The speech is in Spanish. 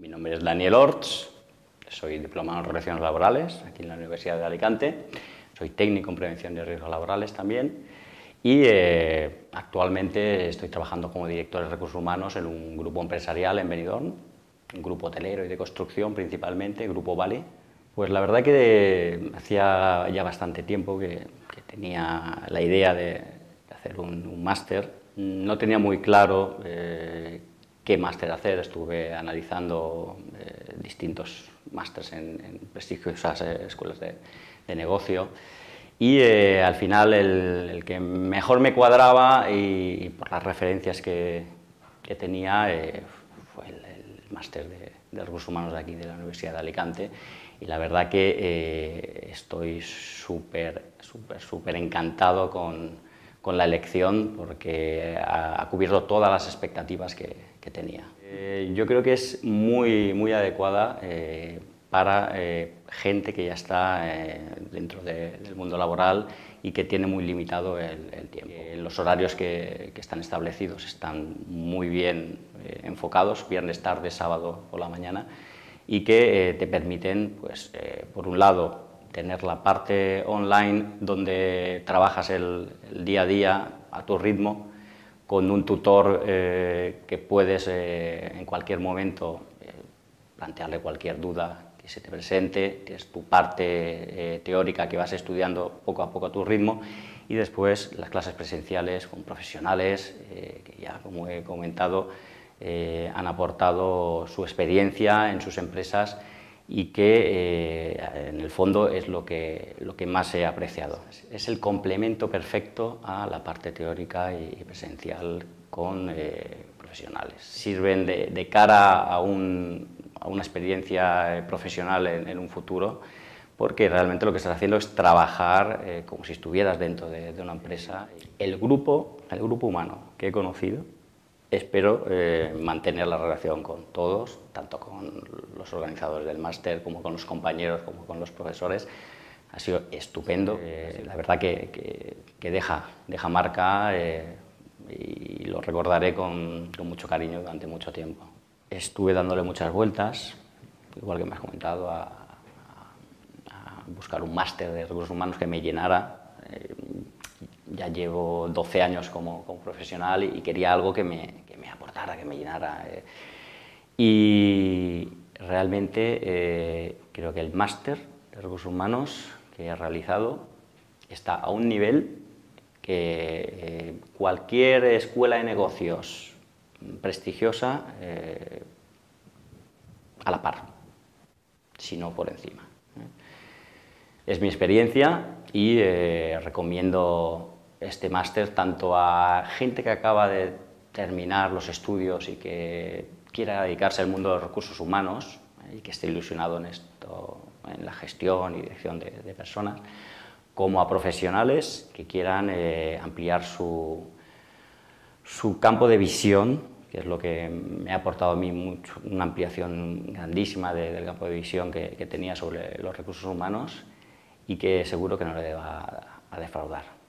Mi nombre es Daniel Orts, soy diplomado en Relaciones Laborales aquí en la Universidad de Alicante, soy técnico en prevención de riesgos laborales también y actualmente estoy trabajando como director de recursos humanos en un grupo empresarial en Benidorm, un grupo hotelero y de construcción principalmente, Grupo Vale. Pues la verdad que hacía ya bastante tiempo que tenía la idea de hacer un máster. No tenía muy claro qué máster hacer, estuve analizando distintos másters en prestigiosas escuelas de negocio y al final el que mejor me cuadraba y por las referencias que tenía fue el máster de recursos humanos de aquí de la Universidad de Alicante y la verdad que estoy súper encantado con la elección porque ha cubierto todas las expectativas que tenía. Yo creo que es muy adecuada para gente que ya está dentro del mundo laboral y que tiene muy limitado el tiempo. Los horarios que están establecidos están muy bien enfocados, viernes, tarde, sábado por la mañana, y que te permiten, pues, por un lado, tener la parte online donde trabajas el día a día a tu ritmo, con un tutor que puedes en cualquier momento plantearle cualquier duda que se te presente, tienes tu parte teórica que vas estudiando poco a poco a tu ritmo y después las clases presenciales con profesionales que ya, como he comentado, han aportado su experiencia en sus empresas y que en el fondo es lo que más he apreciado. Es el complemento perfecto a la parte teórica y presencial con profesionales. Sirven de cara a una experiencia profesional en un futuro, porque realmente lo que estás haciendo es trabajar como si estuvieras dentro de una empresa. El grupo humano que he conocido, espero mantener la relación con todos, tanto con los organizadores del máster como con los compañeros, como con los profesores. Ha sido estupendo, la verdad que deja marca y lo recordaré con mucho cariño durante mucho tiempo. Estuve dándole muchas vueltas, igual que me has comentado, a buscar un máster de recursos humanos que me llenara. Ya llevo 12 años como profesional y quería algo que me aportara, que me llenara. Y realmente creo que el máster de recursos humanos que he realizado está a un nivel que cualquier escuela de negocios prestigiosa a la par, si no por encima. Es mi experiencia y recomiendo este máster tanto a gente que acaba de terminar los estudios y que quiera dedicarse al mundo de los recursos humanos y que esté ilusionado en esto, en la gestión y dirección de personas, como a profesionales que quieran ampliar su campo de visión, que es lo que me ha aportado a mí mucho, una ampliación grandísima del campo de visión que tenía sobre los recursos humanos y que seguro que no le va a defraudar.